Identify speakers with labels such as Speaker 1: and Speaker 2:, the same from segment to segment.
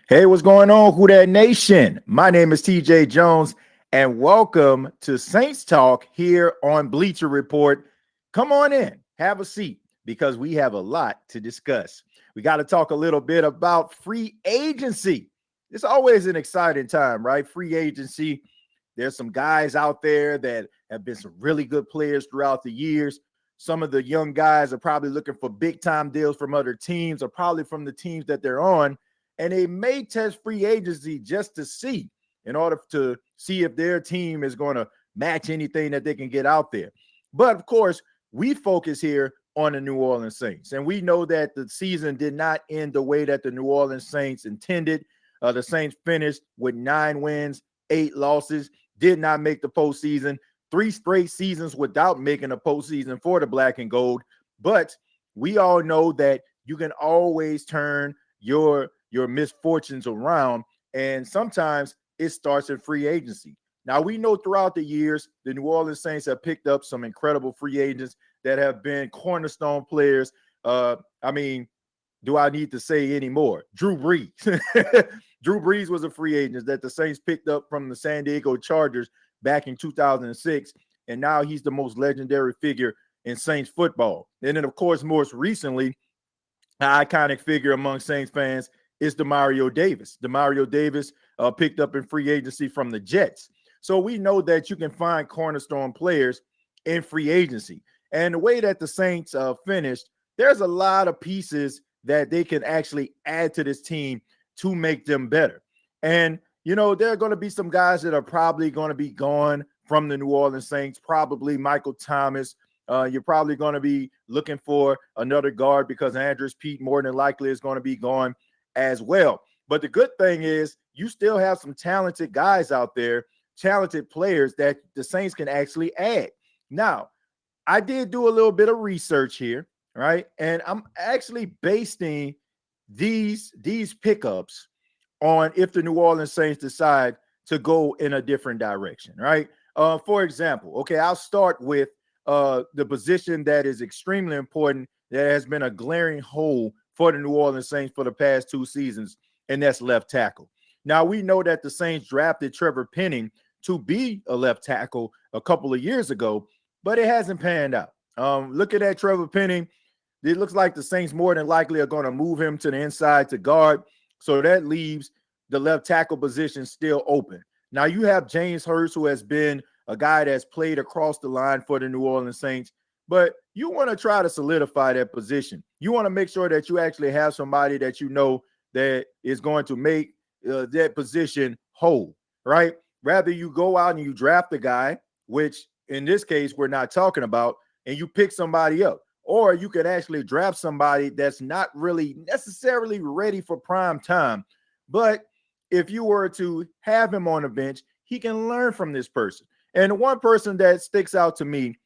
Speaker 1: Hey, what's going on, Who Dat Nation? My name is TJ Jones, and welcome to Saints Talk here on Bleacher Report. Come on in, have a seat, because we have a lot to discuss. We got to talk a little bit about free agency. It's always an exciting time, right? Free agency. There's some guys out there that have been some really good players throughout the years. Some of the young guys are probably looking for big time deals from other teams or probably from the teams that they're on. And they may test free agency just to see, in order to see if their team is going to match anything that they can get out there. But of course, we focus here on the New Orleans Saints. And we know that the season did not end the way that the New Orleans Saints intended. The Saints finished with 9 wins, 8 losses, did not make the postseason, 3 straight seasons without making a postseason for the black and gold. But we all know that you can always turn your misfortunes around, and sometimes it starts in free agency. Now, we know throughout the years, the New Orleans Saints have picked up some incredible free agents that have been cornerstone players. Do I need to say any more? Drew Brees. Drew Brees was a free agent that the Saints picked up from the San Diego Chargers back in 2006, and now he's the most legendary figure in Saints football. And then, of course, most recently, an iconic figure among Saints fans is Demario Davis. Demario Davis picked up in free agency from the Jets. So we know that you can find cornerstone players in free agency. And the way that the Saints finished, there's a lot of pieces that they can actually add to this team to make them better. And, there are going to be some guys that are probably going to be gone from the New Orleans Saints, probably Michael Thomas. You're probably going to be looking for another guard because Andrews Pete more than likely is going to be gone as well. But the good thing is you still have some talented guys out there, talented players that the Saints can actually add. Now, I did do a little bit of research here, right? And I'm actually basing these pickups on if the New Orleans Saints decide to go in a different direction, right? For example, okay, I'll start with the position that is extremely important, that has been a glaring hole for the New Orleans Saints for the past 2 seasons, and that's left tackle. Now, we know that the Saints drafted Trevor Penning to be a left tackle a couple of years ago, but it hasn't panned out. Looking at Trevor Penning, it looks like the Saints more than likely are going to move him to the inside to guard, so that leaves the left tackle position still open. Now, you have James Hurst, who has been a guy that's played across the line for the New Orleans Saints, but you want to try to solidify that position. You want to make sure that you actually have somebody that you know that is going to make that position whole, right? Rather you go out and you draft a guy, which in this case we're not talking about, and you pick somebody up. Or you could actually draft somebody that's not really necessarily ready for prime time. But if you were to have him on the bench, he can learn from this person. And the one person that sticks out to me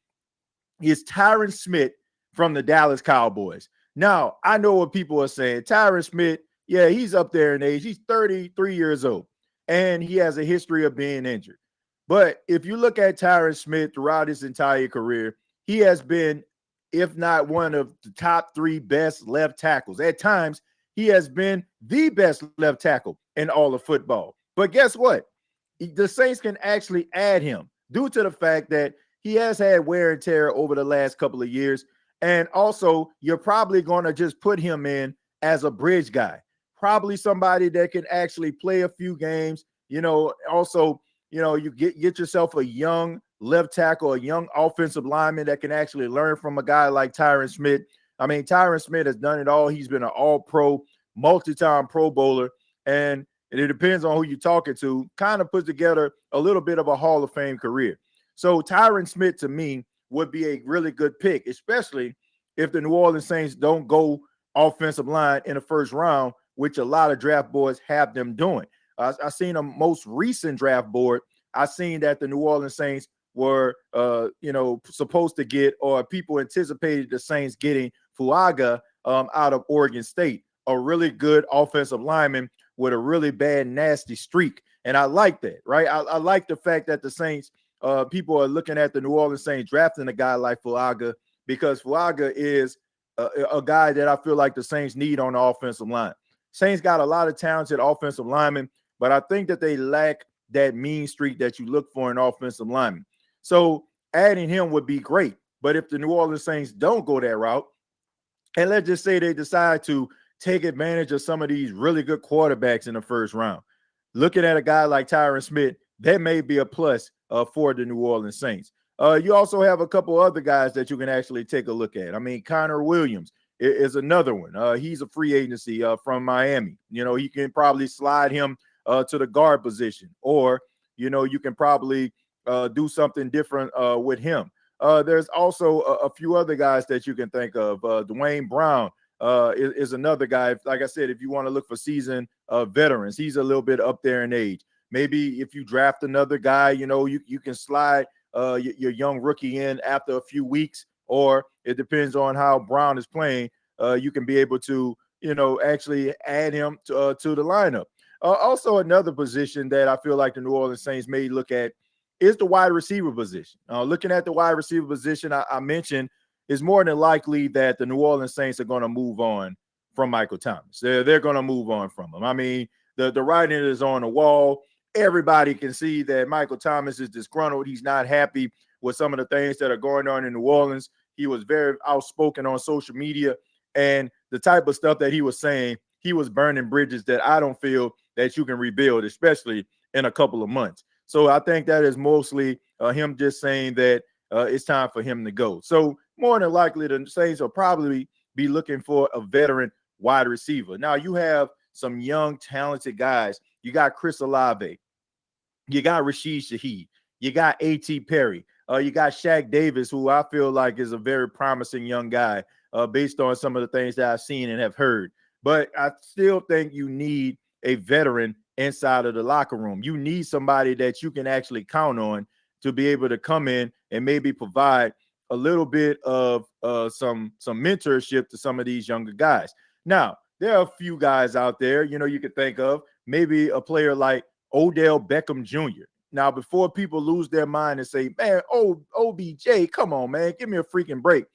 Speaker 1: is Tyron Smith from the Dallas Cowboys. Now, I know what people are saying. Tyron Smith, yeah, he's up there in age. He's 33 years old, and he has a history of being injured. But if you look at Tyron Smith throughout his entire career, he has been, if not one of the top 3 best left tackles. At times, he has been the best left tackle in all of football. But guess what? The Saints can actually add him due to the fact that he has had wear and tear over the last couple of years. And also, you're probably going to just put him in as a bridge guy, probably somebody that can actually play a few games. Also, you get yourself a young left tackle, a young offensive lineman that can actually learn from a guy like Tyron Smith. I mean, Tyron Smith has done it all. He's been an all-pro, multi-time Pro Bowler, and it depends on who you're talking to, kind of puts together a little bit of a Hall of Fame career. So Tyron Smith, to me, would be a really good pick, especially if the New Orleans Saints don't go offensive line in the first round, which a lot of draft boards have them doing. I seen a most recent draft board. I seen that the New Orleans Saints were, supposed to get, or people anticipated the Saints getting Fuaga out of Oregon State, a really good offensive lineman with a really bad, nasty streak. And I like that, right? I like the fact that the Saints, people are looking at the New Orleans Saints drafting a guy like Fuaga, because Fuaga is a guy that I feel like the Saints need on the offensive line. Saints got a lot of talented offensive linemen, but I think that they lack that mean streak that you look for in offensive linemen. So adding him would be great. But if the New Orleans Saints don't go that route, and let's just say they decide to take advantage of some of these really good quarterbacks in the first round, looking at a guy like Tyron Smith, that may be a plus for the New Orleans Saints. You also have a couple other guys that you can actually take a look at. I mean, Connor Williams is another one. He's a free agency from Miami. You know, you can probably slide him to the guard position, or, you know, you can probably do something different with him. There's also a few other guys that you can think of. Dwayne Brown is another guy. Like I said, if you want to look for seasoned veterans, he's a little bit up there in age. Maybe if you draft another guy, you know, you can slide your young rookie in after a few weeks, or it depends on how Brown is playing. You can be able to, you know, actually add him to the lineup. Also, another position that I feel like the New Orleans Saints may look at is the wide receiver position. Looking at the wide receiver position, I mentioned, is more than likely that the New Orleans Saints are going to move on from Michael Thomas. They're going to move on from him. I mean, the writing is on the wall. Everybody can see that Michael Thomas is disgruntled. He's not happy with some of the things that are going on in New Orleans. He was very outspoken on social media, and the type of stuff that he was saying, he was burning bridges that I don't feel that you can rebuild, especially in a couple of months. So I think that is mostly him just saying that it's time for him to go. So more than likely, the Saints will probably be looking for a veteran wide receiver. Now, you have some young, talented guys. You got Chris Olave. You got Rashid Shaheed. You got A.T. Perry. You got Shaq Davis, who I feel like is a very promising young guy based on some of the things that I've seen and have heard. But I still think you need a veteran inside of the locker room. You need somebody that you can actually count on to be able to come in and maybe provide a little bit of some mentorship to some of these younger guys. Now, there are a few guys out there, you know, you could think of maybe a player like Odell Beckham Jr. Now, before people lose their mind and say, man, OBJ, come on, man, give me a freaking break.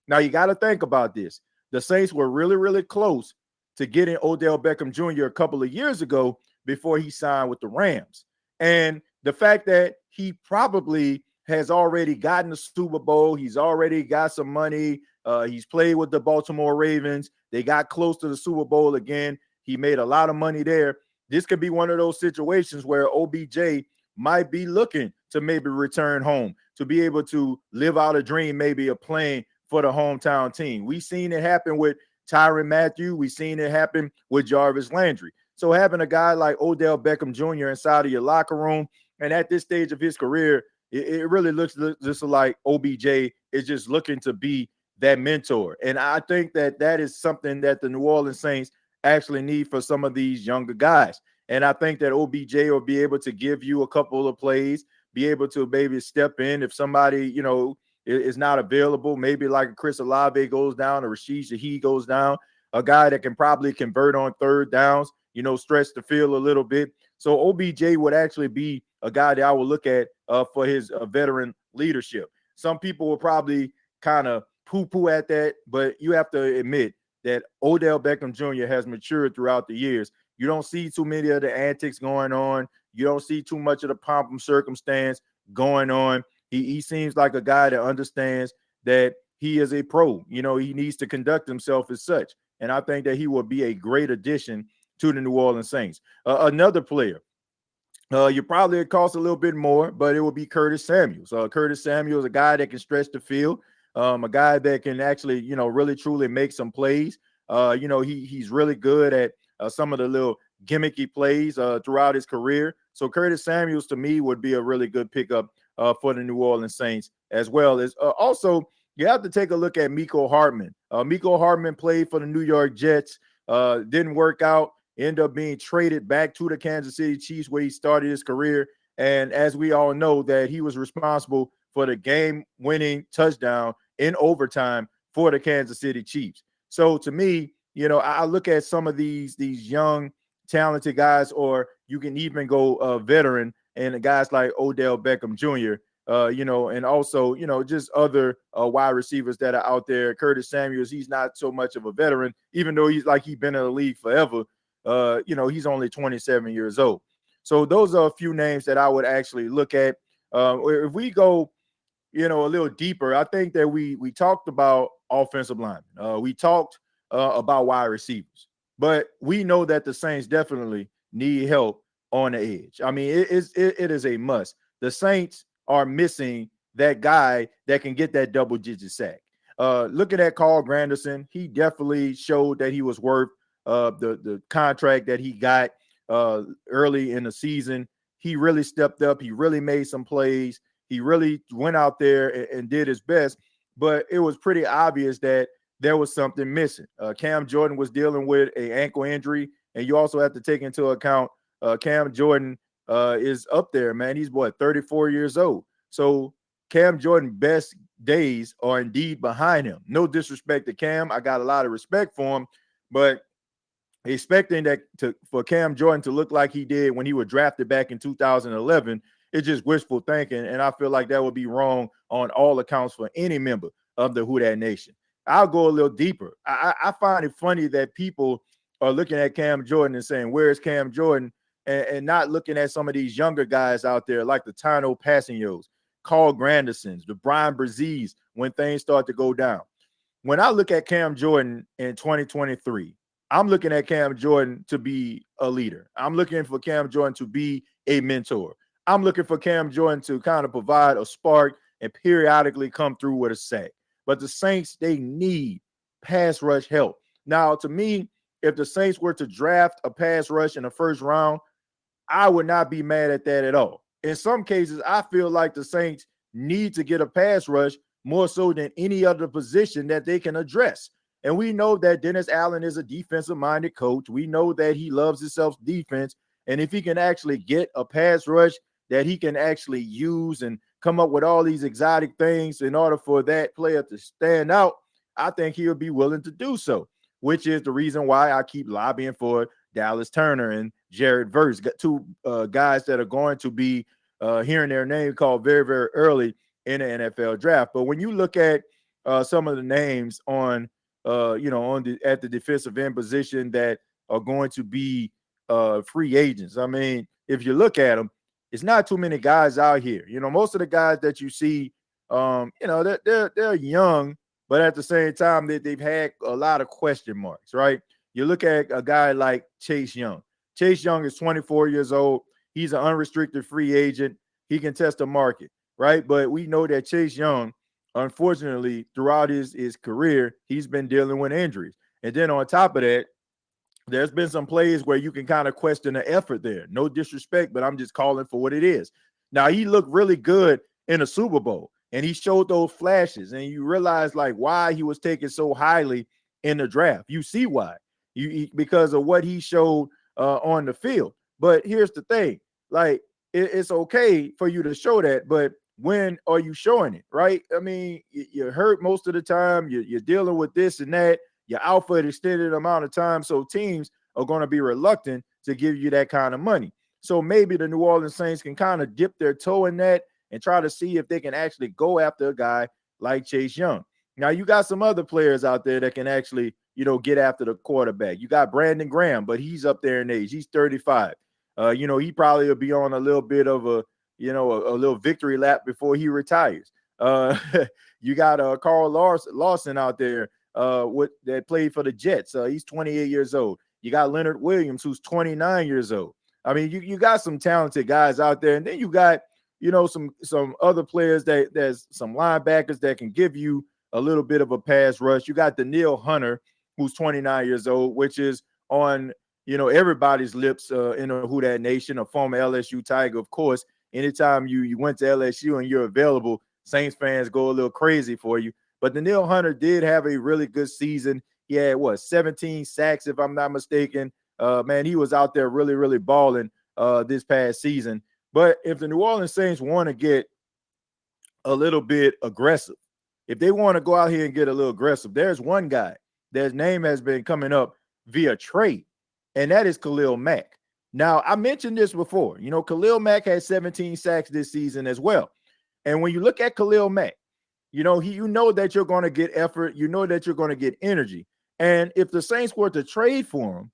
Speaker 1: Now, you got to think about this. The Saints were really, really close to getting Odell Beckham Jr. a couple of years ago before he signed with the Rams. And the fact that he probably has already gotten the Super Bowl, he's already got some money, he's played with the Baltimore Ravens, they got close to the Super Bowl again, he made a lot of money there. This could be one of those situations where OBJ might be looking to maybe return home, to be able to live out a dream, maybe of playing for the hometown team. We've seen it happen with Tyrann Mathieu. We've seen it happen with Jarvis Landry. So having a guy like Odell Beckham Jr. inside of your locker room, and at this stage of his career, it really looks just like OBJ is just looking to be that mentor. And I think that that is something that the New Orleans Saints actually need for some of these younger guys. And I think that OBJ will be able to give you a couple of plays, be able to maybe step in if somebody, you know, is not available. Maybe like Chris Olave goes down or Rashid Shaheed goes down, a guy that can probably convert on third downs, you know, stretch the field a little bit. So OBJ would actually be a guy that I would look at for his veteran leadership. Some people will probably kind of poo-poo at that, but you have to admit that Odell Beckham Jr. has matured throughout the years. You don't see too many of the antics going on. You don't see too much of the pomp and circumstance going on. He seems like a guy that understands that he is a pro. You know, he needs to conduct himself as such. And I think that he will be a great addition to the New Orleans Saints. Another player, you probably cost a little bit more, but it will be Curtis Samuels. Curtis Samuels, a guy that can stretch the field, a guy that can actually, you know, really truly make some plays. You know, he's really good at some of the little gimmicky plays throughout his career. So Curtis Samuels, to me, would be a really good pickup for the New Orleans Saints, as well as also you have to take a look at Mecole Hardman. Mecole Hardman played for the New York Jets, didn't work out, ended up being traded back to the Kansas City Chiefs where he started his career. And as we all know, that he was responsible for the game-winning touchdown in overtime for the Kansas City Chiefs. So to me, you know, I look at some of these young, talented guys, or you can even go veteran and guys like Odell Beckham Jr., you know, and also, you know, just other wide receivers that are out there. Curtis Samuels, he's not so much of a veteran, even though he's been in the league forever. he's only 27 years old. So those are a few names that I would actually look at. If we go, a little deeper, I think that we talked about offensive linemen. We talked about wide receivers, but we know that the Saints definitely need help on the edge. I mean, it is a must. The Saints are missing that guy that can get that double-digit sack. Looking at Carl Granderson, he definitely showed that he was worth the contract that he got early in the season. He really stepped up. He really made some plays. He really went out there and did his best, but it was pretty obvious that there was something missing. Cam Jordan was dealing with an ankle injury, and you also have to take into account Cam Jordan is up there, man. He's 34 years old. So Cam Jordan's best days are indeed behind him. No disrespect to Cam. I got a lot of respect for him, but expecting that for Cam Jordan to look like he did when he was drafted back in 2011, it's just wishful thinking, and I feel like that would be wrong on all accounts for any member of the Who Dat Nation. I'll go a little deeper. I find it funny that people are looking at Cam Jordan and saying, where's Cam Jordan? And not looking at some of these younger guys out there like the Tino Passignos, Carl Grandersons, the Brian Brzezis when things start to go down. When I look at Cam Jordan in 2023, I'm looking at Cam Jordan to be a leader. I'm looking for Cam Jordan to be a mentor. I'm looking for Cam Jordan to kind of provide a spark and periodically come through with a sack. But the Saints, they need pass rush help. Now, to me, if the Saints were to draft a pass rush in the first round, I would not be mad at that at all. In some cases, I feel like the Saints need to get a pass rush more so than any other position that they can address. And we know that Dennis Allen is a defensive-minded coach. We know that he loves himself defense. And if he can actually get a pass rush that he can actually use and come up with all these exotic things in order for that player to stand out, I think he'll be willing to do so, which is the reason why I keep lobbying for Dallas Turner and Jared Verse, two guys that are going to be hearing their name called very, very early in the NFL draft. But when you look at some of the names at the defensive end position that are going to be free agents, I mean, if you look at them, it's not too many guys out here. Most of the guys that you see, they're young, but at the same time, they've had a lot of question marks, right? You look at a guy like Chase Young. Chase Young is 24 years old. He's an unrestricted free agent. He can test the market, right? But we know that Chase Young, unfortunately, throughout his career, he's been dealing with injuries. And then on top of that, there's been some plays where you can kind of question the effort there. No disrespect, but I'm just calling for what it is. Now, he looked really good in the Super Bowl, and he showed those flashes, and you realize like why he was taken so highly in the draft. You see why. Because of what he showed on the field. But here's the thing, like it's okay for you to show that, but when are you showing it, right? I mean, you're hurt most of the time. You're dealing with this and that. You're out for an extended amount of time, so teams are going to be reluctant to give you that kind of money. So maybe the New Orleans Saints can kind of dip their toe in that and try to see if they can actually go after a guy like Chase Young. Now, you got some other players out there that can actually, get after the quarterback. You got Brandon Graham, but he's up there in age. He's 35. He probably will be on a little bit of a little victory lap before he retires. You got Carl Lawson out there that played for the Jets. He's 28 years old. You got Leonard Williams, who's 29 years old. I mean, you got some talented guys out there, and then you got some other players there's some linebackers that can give you a little bit of a pass rush. You got Danielle Hunter, who's 29 years old, which is on everybody's lips in the Who Dat Nation, a former LSU Tiger, of course. Anytime you went to LSU and you're available, Saints fans go a little crazy for you. But Danielle Hunter did have a really good season. He had 17 sacks, if I'm not mistaken. Man, he was out there really, really balling this past season. But if the New Orleans Saints want to get a little bit aggressive, if they want to go out here and get a little aggressive, there's one guy that's name has been coming up via trade, and that is Khalil Mack. Now, I mentioned this before. Khalil Mack had 17 sacks this season as well. And when you look at Khalil Mack, you know that you're going to get effort. You know that you're going to get energy. And if the Saints were to trade for him,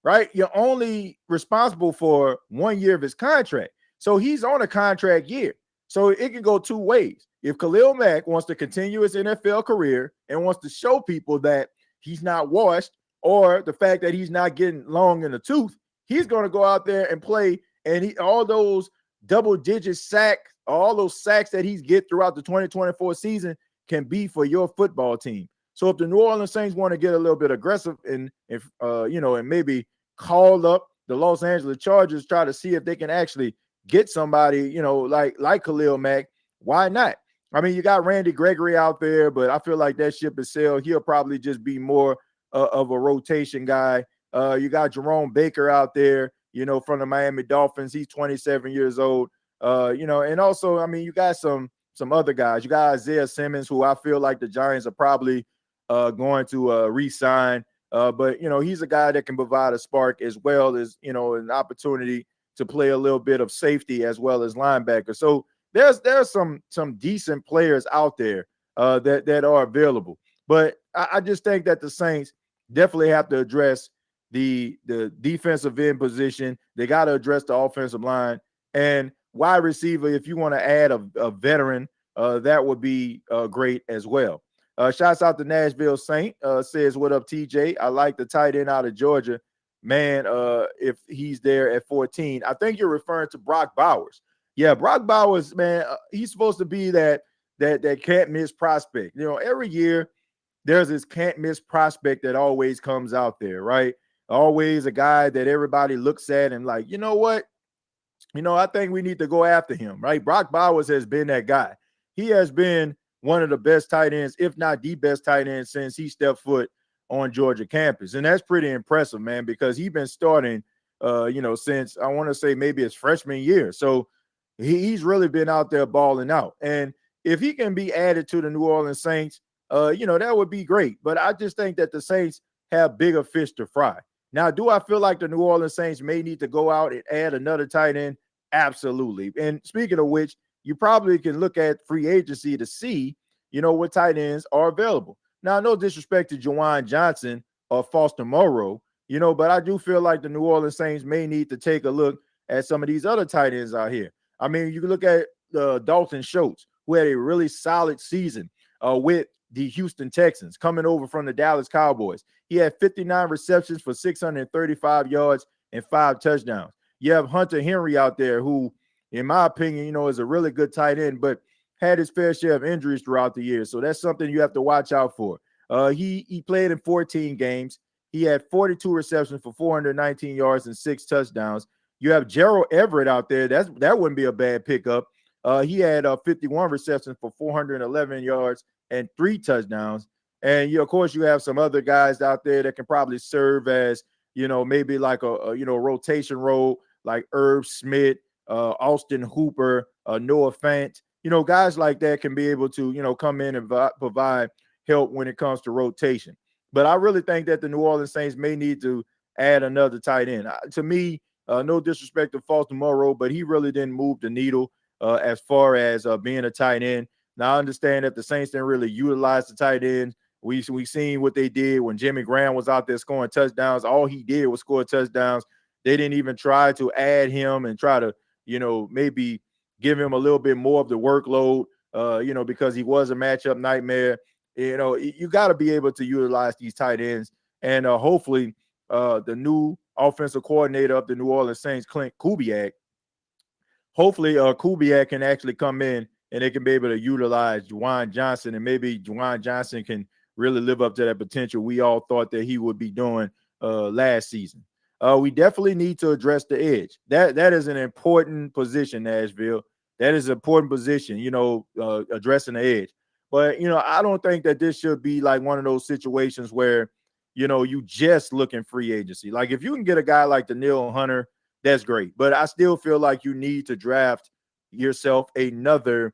Speaker 1: right? You're only responsible for 1 year of his contract. So he's on a contract year. So it can go two ways. If Khalil Mack wants to continue his NFL career and wants to show people that he's not washed, or the fact that he's not getting long in the tooth, he's going to go out there and play. And all those double-digit sacks, all those sacks that he's get throughout the 2024 season can be for your football team. So if the New Orleans Saints want to get a little bit aggressive and maybe call up the Los Angeles Chargers, try to see if they can actually get somebody, like Khalil Mack, why not? I mean, you got Randy Gregory out there, but I feel like that ship is sailed. He'll probably just be more of a rotation guy. You got Jerome Baker out there, from the Miami Dolphins. He's 27 years old. And also, I mean, you got some other guys. You got Isaiah Simmons, who I feel like the Giants are probably going to re-sign. But he's a guy that can provide a spark as well as, an opportunity to play a little bit of safety as well as linebacker. So there's some decent players out there that are available. But I just think that the Saints definitely have to address the defensive end position. They got to address the offensive line and wide receiver. If you want to add a veteran, that would be great as well. Shouts out to Nashville Saint, says, what up, TJ? I like the tight end out of Georgia. Man, if he's there at 14. I think you're referring to Brock Bowers. Yeah, Brock Bowers, man, he's supposed to be that can't miss prospect. Every year there's this can't miss prospect that always comes out there, right? Always a guy that everybody looks at and like, you know what? I think we need to go after him, right? Brock Bowers has been that guy. He has been one of the best tight ends, if not the best tight end, since he stepped foot on Georgia campus. And that's pretty impressive, man, because he's been starting, since I want to say maybe his freshman year. So he's really been out there balling out. And if he can be added to the New Orleans Saints, that would be great. But I just think that the Saints have bigger fish to fry. Now, do I feel like the New Orleans Saints may need to go out and add another tight end? Absolutely. And speaking of which, you probably can look at free agency to see, what tight ends are available. Now, no disrespect to Juwan Johnson or Foster Moreau, but I do feel like the New Orleans Saints may need to take a look at some of these other tight ends out here. I mean, you can look at Dalton Schultz, who had a really solid season with the Houston Texans, coming over from the Dallas Cowboys. He had 59 receptions for 635 yards and 5 touchdowns. You have Hunter Henry out there who, in my opinion, is a really good tight end, but had his fair share of injuries throughout the year. So that's something you have to watch out for. He played in 14 games. He had 42 receptions for 419 yards and 6 touchdowns. You have Gerald Everett out there. That wouldn't be a bad pickup. He had 51 receptions for 411 yards and 3 touchdowns. And of course, you have some other guys out there that can probably serve as, maybe like a rotation role, like Irv Smith, Austin Hooper, Noah Fant. Guys like that can be able to, come in and provide help when it comes to rotation. But I really think that the New Orleans Saints may need to add another tight end. To me, no disrespect to Foster Moreau, but he really didn't move the needle as far as being a tight end. Now, I understand that the Saints didn't really utilize the tight end. We seen what they did when Jimmy Graham was out there scoring touchdowns. All he did was score touchdowns. They didn't even try to add him and try to, maybe give him a little bit more of the workload, because he was a matchup nightmare. You got to be able to utilize these tight ends. And hopefully the new offensive coordinator of the New Orleans Saints, Clint Kubiak, hopefully Kubiak can actually come in and they can be able to utilize Juwan Johnson, and maybe Juwan Johnson can really live up to that potential we all thought that he would be doing last season. We definitely need to address the edge. That is an important position, Nashville. That is an important position, addressing the edge. But, I don't think that this should be like one of those situations where, you just look in free agency. Like if you can get a guy like Danielle Hunter, that's great. But I still feel like you need to draft yourself another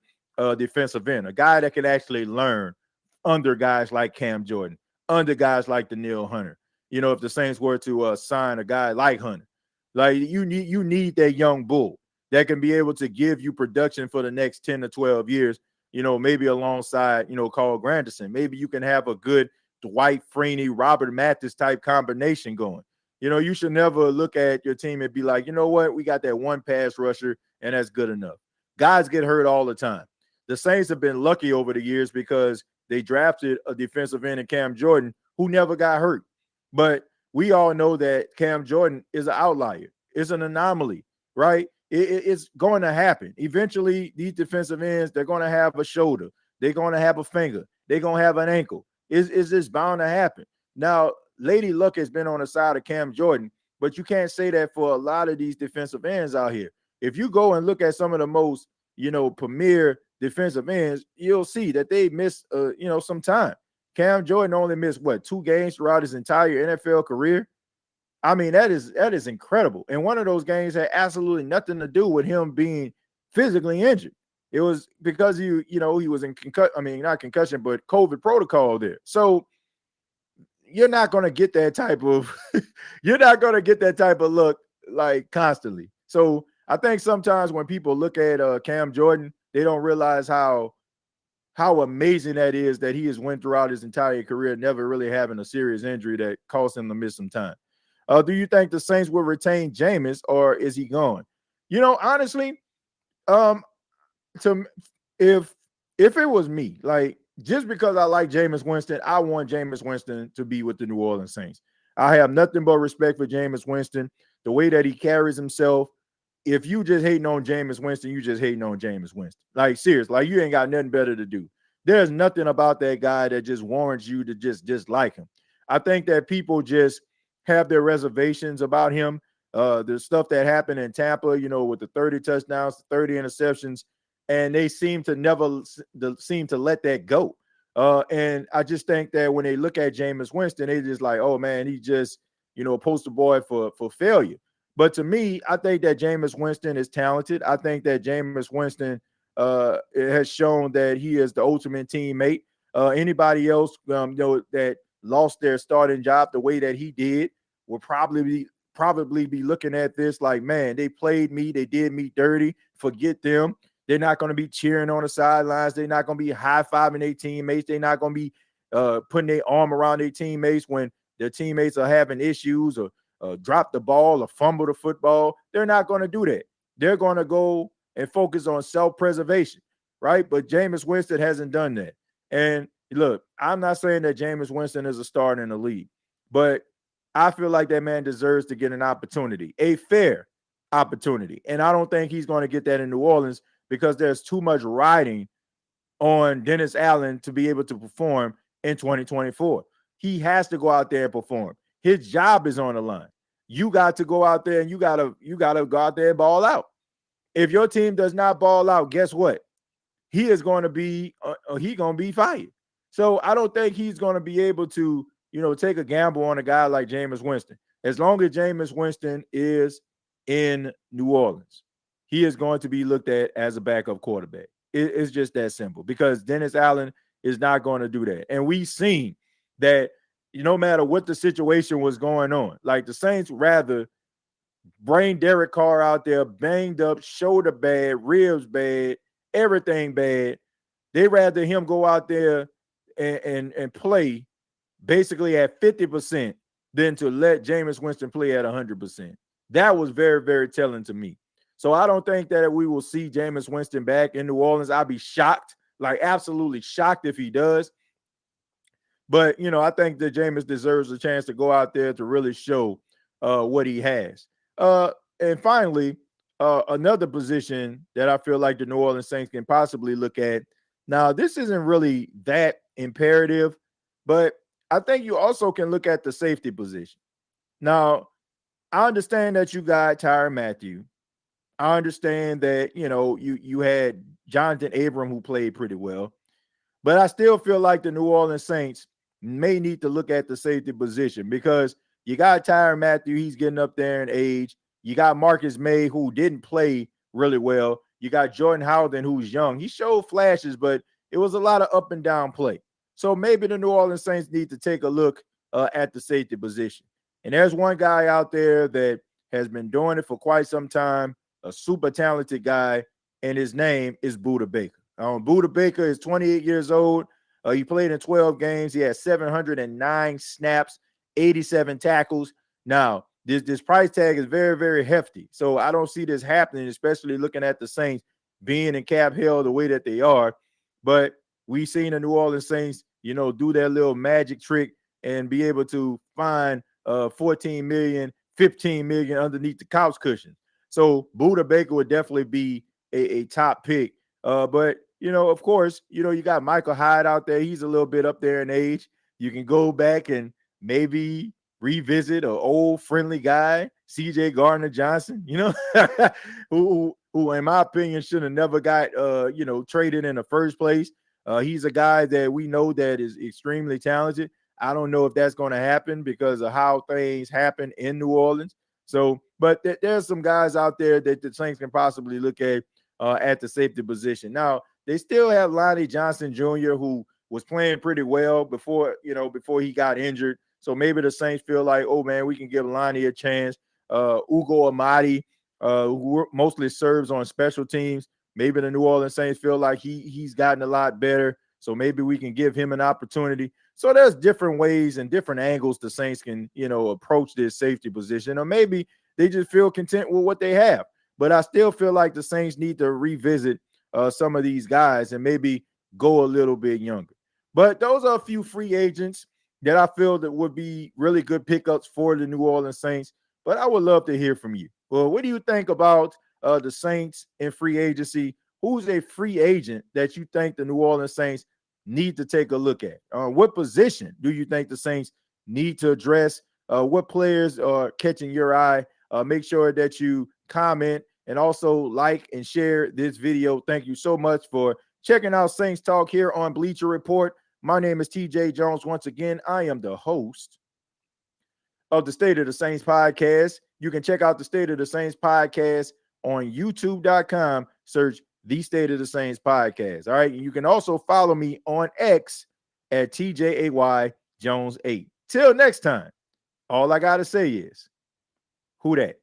Speaker 1: defensive end, a guy that can actually learn under guys like Cam Jordan, under guys like Danielle Hunter. If the Saints were to sign a guy like Hunter, like you need that young bull that can be able to give you production for the next 10 to 12 years, maybe alongside, Carl Granderson. Maybe you can have a good Dwight Freeney, Robert Mathis type combination going. You should never look at your team and be like, you know what, we got that one pass rusher and that's good enough. Guys get hurt all the time. The Saints have been lucky over the years because they drafted a defensive end in Cam Jordan who never got hurt. But we all know that Cam Jordan is an outlier. It's an anomaly, right? It's going to happen. Eventually, these defensive ends, they're going to have a shoulder. They're going to have a finger. They're going to have an ankle. Is this bound to happen? Now, Lady Luck has been on the side of Cam Jordan, but you can't say that for a lot of these defensive ends out here. If you go and look at some of the most, premier defensive ends, you'll see that they missed, some time. Cam Jordan only missed, 2 games throughout his entire NFL career? I mean, that is incredible. And one of those games had absolutely nothing to do with him being physically injured. It was because he was in not concussion, but COVID protocol there. So you're not going to get that type of look like constantly. So I think sometimes when people look at Cam Jordan, they don't realize how amazing that is that he has went throughout his entire career, never really having a serious injury that caused him to miss some time. Do you think the Saints will retain Jameis or is he gone? Honestly, if it was me, like, just because I like Jameis Winston, I want Jameis Winston to be with the New Orleans Saints. I have nothing but respect for Jameis Winston, the way that he carries himself. If you just hating on Jameis Winston, you just hating on Jameis Winston. Like, seriously, like, you ain't got nothing better to do. There's nothing about that guy that just warrants you to just dislike him. I think that people just have their reservations about him. The stuff that happened in Tampa, with the 30 touchdowns, 30 interceptions, and they seem to never let that go. And I just think that when they look at Jameis Winston, they just like, oh man, he just, a poster boy for failure. But to me, I think that Jameis Winston is talented. I think that Jameis Winston has shown that he is the ultimate teammate. Anybody else, that lost their starting job the way that he did will probably be looking at this like, man, they played me, they did me dirty. Forget them. They're not going to be cheering on the sidelines. They're not going to be high-fiving their teammates. They're not going to be putting their arm around their teammates when their teammates are having issues or drop the ball or fumble the football. They're not going to do that. They're going to go and focus on self-preservation, right? But Jameis Winston hasn't done that. And look, I'm not saying that Jameis Winston is a starter in the league, but I feel like that man deserves to get an opportunity, a fair opportunity. And I don't think he's going to get that in New Orleans because there's too much riding on Dennis Allen to be able to perform in 2024. He has to go out there and perform. His job is on the line. You got to go out there and you gotta go out there and ball out. If your team does not ball out, guess what? He is going to be fired. So I don't think he's going to be able to, take a gamble on a guy like Jameis Winston. As long as Jameis Winston is in New Orleans, he is going to be looked at as a backup quarterback. It's just that simple because Dennis Allen is not going to do that. And we've seen that no matter what the situation was going on, like the Saints rather bring Derek Carr out there banged up, shoulder bad, ribs bad, everything bad. They rather him go out there and play basically at 50% than to let Jameis Winston play at 100%. That was very, very telling to me. So I don't think that we will see Jameis Winston back in New Orleans. I'd be shocked, like absolutely shocked if he does. But, I think that Jameis deserves a chance to go out there to really show what he has. And finally, another position that I feel like the New Orleans Saints can possibly look at. Now, this isn't really that imperative, but I think you also can look at the safety position. Now, I understand that you got Tyrann Mathieu. I understand that, you had Jonathan Abram who played pretty well. But I still feel like the New Orleans Saints may need to look at the safety position because you got Tyrann Mathieu. He's getting up there in age. You got Marcus May, who didn't play really well. You got Jordan Howden, who's young. He showed flashes, but it was a lot of up and down play. So maybe the New Orleans Saints need to take a look at the safety position. And there's one guy out there that has been doing it for quite some time, a super talented guy, and his name is Budda Baker. Budda Baker is 28 years old. He played in 12 games. He had 709 snaps, 87 tackles. Now, this price tag is very, very hefty. So I don't see this happening, especially looking at the Saints being in cap hell the way that they are. But we seen the New Orleans Saints, do their little magic trick and be able to find 14 million, 15 million underneath the couch cushion. So Buda Baker would definitely be a top pick. But of course, you got Michael Hyde out there. He's a little bit up there in age. You can go back and maybe revisit an old friendly guy, CJ Gardner-Johnson, who in my opinion should have never got traded in the first place. He's a guy that we know that is extremely talented. I don't know if that's going to happen because of how things happen in New Orleans. So, but there's some guys out there that the Saints can possibly look at the safety position. Now, they still have Lonnie Johnson Jr., who was playing pretty well before he got injured. So maybe the Saints feel like, oh, man, we can give Lonnie a chance. Ugo Amadi, who mostly serves on special teams. Maybe the New Orleans Saints feel like he's gotten a lot better. So maybe we can give him an opportunity. So there's different ways and different angles the Saints can, approach this safety position. Or maybe they just feel content with what they have. But I still feel like the Saints need to revisit some of these guys and maybe go a little bit younger. But those are a few free agents that I feel that would be really good pickups for the New Orleans Saints. But I would love to hear from you. Well, what do you think about the Saints in free agency? Who's a free agent that you think the New Orleans Saints need to take a look at? What position do you think the Saints need to address? What players are catching your eye? Make sure that you comment and also like and share this video. Thank you so much for checking out Saints Talk here on Bleacher Report. My name is TJ Jones. Once again, I am the host of the State of the Saints podcast. You can check out the State of the Saints podcast on youtube.com. Search the State of the Saints podcast. All right. You can also follow me on X at TJAY Jones 8. Till next time, all I got to say is, who dat?